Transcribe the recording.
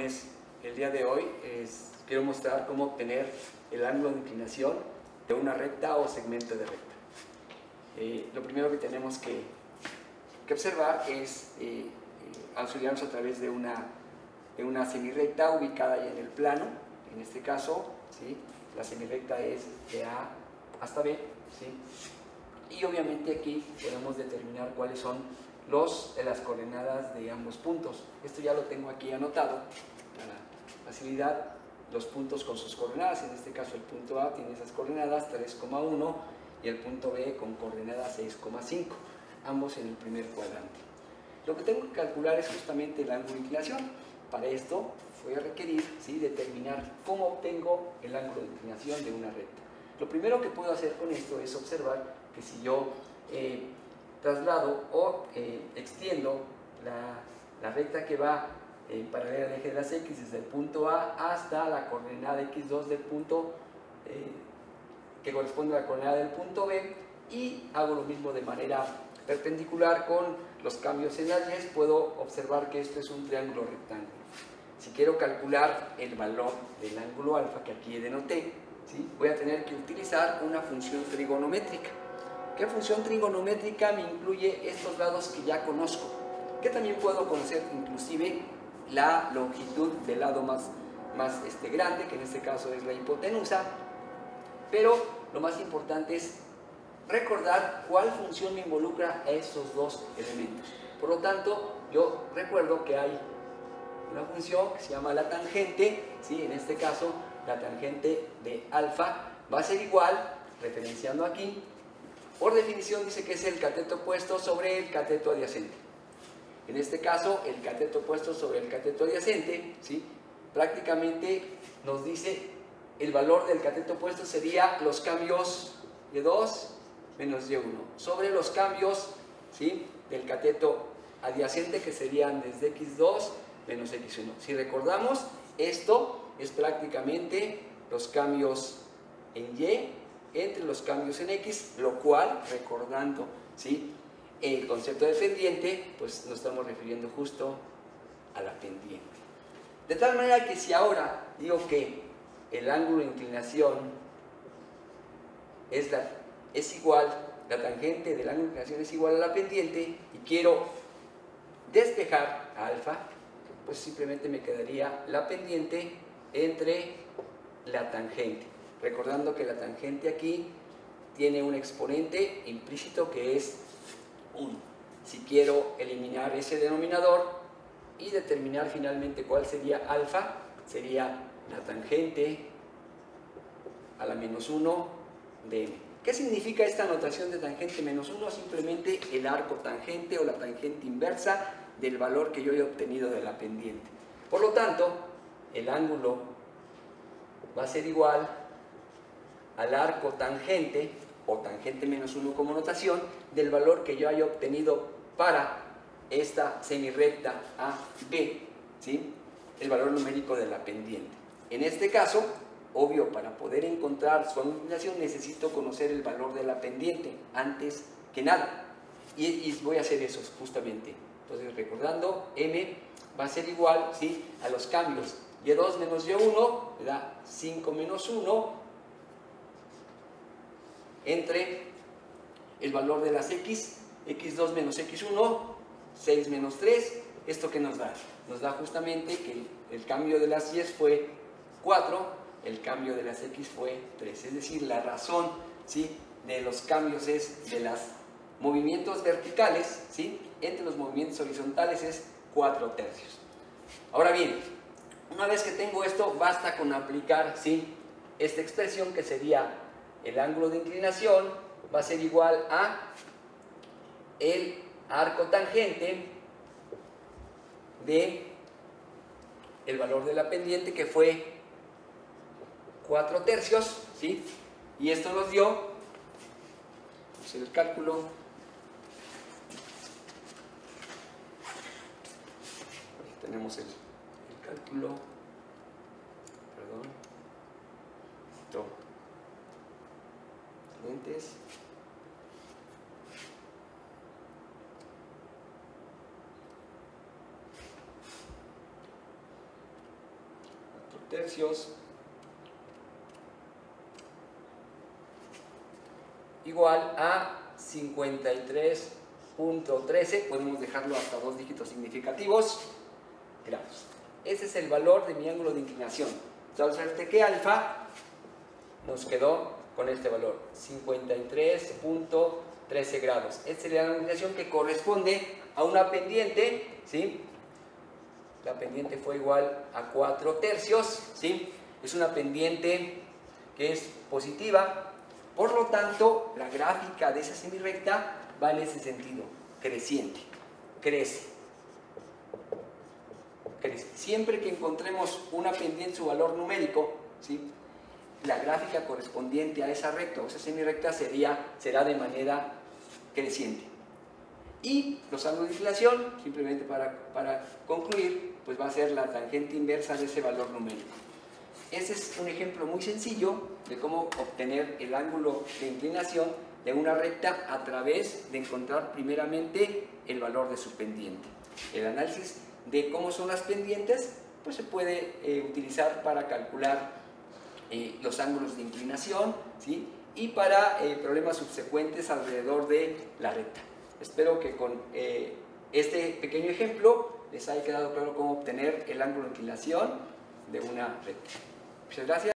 pues el día de hoy quiero mostrar cómo obtener el ángulo de inclinación de una recta o segmento de recta. Lo primero que tenemos que observar es auxiliarnos a través de una semirrecta ubicada ya en el plano. En este caso, ¿sí?, la semirrecta es de A hasta B, ¿sí? Y obviamente aquí podemos determinar cuáles son las coordenadas de ambos puntos. Esto ya lo tengo aquí anotado para facilidad, los puntos con sus coordenadas. En este caso el punto A tiene esas coordenadas 3,1 y el punto B con coordenadas 6,5, ambos en el primer cuadrante. Lo que tengo que calcular es justamente el ángulo de inclinación. Para esto voy a requerir, ¿sí?, determinar cómo obtengo el ángulo de inclinación de una recta. Lo primero que puedo hacer con esto es observar que si yo traslado o extiendo la recta que va paralela al eje de las X desde el punto A hasta la coordenada X2 del punto que corresponde a la coordenada del punto B, y hago lo mismo de manera perpendicular con los cambios en las Y, puedo observar que esto es un triángulo rectángulo. Si quiero calcular el valor del ángulo alfa, que aquí denoté, ¿sí?, voy a tener que utilizar una función trigonométrica. ¿Qué función trigonométrica me incluye estos lados que ya conozco? Que también puedo conocer inclusive la longitud del lado más grande, que en este caso es la hipotenusa, pero lo más importante es recordar cuál función me involucra a estos dos elementos. Por lo tanto, yo recuerdo que hay una función que se llama la tangente, ¿sí? En este caso, la tangente de alfa va a ser igual, referenciando aquí, por definición dice que es el cateto opuesto sobre el cateto adyacente. En este caso, el cateto opuesto sobre el cateto adyacente, ¿sí?, prácticamente nos dice el valor del cateto opuesto sería los cambios Y2 menos Y1 sobre los cambios, ¿sí?, del cateto adyacente, que serían desde X2 menos X1. Si recordamos, esto es prácticamente los cambios en Y entre los cambios en X, lo cual, recordando, ¿sí?, el concepto de pendiente, pues nos estamos refiriendo justo a la pendiente. De tal manera que si ahora digo que el ángulo de inclinación es igual, la tangente del ángulo de inclinación es igual a la pendiente, y quiero despejar a alfa, pues simplemente me quedaría la pendiente entre la tangente. Recordando que la tangente aquí tiene un exponente implícito que es 1. Si quiero eliminar ese denominador y determinar finalmente cuál sería alfa, sería la tangente a la menos 1 de m. ¿Qué significa esta notación de tangente menos 1? Simplemente el arco tangente o la tangente inversa del valor que yo he obtenido de la pendiente. Por lo tanto, el ángulo va a ser igual al arco tangente, o tangente menos 1 como notación, del valor que yo haya obtenido para esta semirrecta AB, ¿sí?, el valor numérico de la pendiente. En este caso, obvio, para poder encontrar su inclinación necesito conocer el valor de la pendiente antes que nada, y voy a hacer eso justamente. Entonces, recordando, m va a ser igual, ¿sí?, a los cambios Y2 menos Y1, me da 5 menos 1, entre el valor de las X, X2 menos X1, 6 menos 3, ¿esto qué nos da? Nos da justamente que el cambio de las Y fue 4, el cambio de las X fue 3, es decir, la razón, ¿sí?, de los cambios es de los movimientos verticales, ¿sí?, entre los movimientos horizontales es 4/3. Ahora bien, una vez que tengo esto, basta con aplicar, ¿sí?, esta expresión, que sería el ángulo de inclinación va a ser igual a el arco tangente de el valor de la pendiente, que fue 4/3, ¿sí? Y esto nos dio, vamos a hacer el cálculo, tenemos el cálculo, perdón, lentes. tercios igual a 53.13, podemos dejarlo hasta 2 dígitos significativos, grados. Ese es el valor de mi ángulo de inclinación. Entonces, que alfa nos quedó con este valor, 53.13 grados. Esta es la inclinación que corresponde a una pendiente, ¿sí? La pendiente fue igual a 4 tercios, ¿sí? Es una pendiente que es positiva, por lo tanto, la gráfica de esa semirrecta va en ese sentido, creciente, crece. Siempre que encontremos una pendiente, su valor numérico, ¿sí? La gráfica correspondiente a esa recta o esa semirrecta será de manera creciente. Y los ángulos de inclinación, simplemente para concluir, pues va a ser la tangente inversa de ese valor numérico. Ese es un ejemplo muy sencillo de cómo obtener el ángulo de inclinación de una recta a través de encontrar primeramente el valor de su pendiente. El análisis de cómo son las pendientes pues se puede utilizar para calcular los ángulos de inclinación, ¿sí? Y para problemas subsecuentes alrededor de la recta. Espero que con este pequeño ejemplo les haya quedado claro cómo obtener el ángulo de inclinación de una recta. Muchas gracias.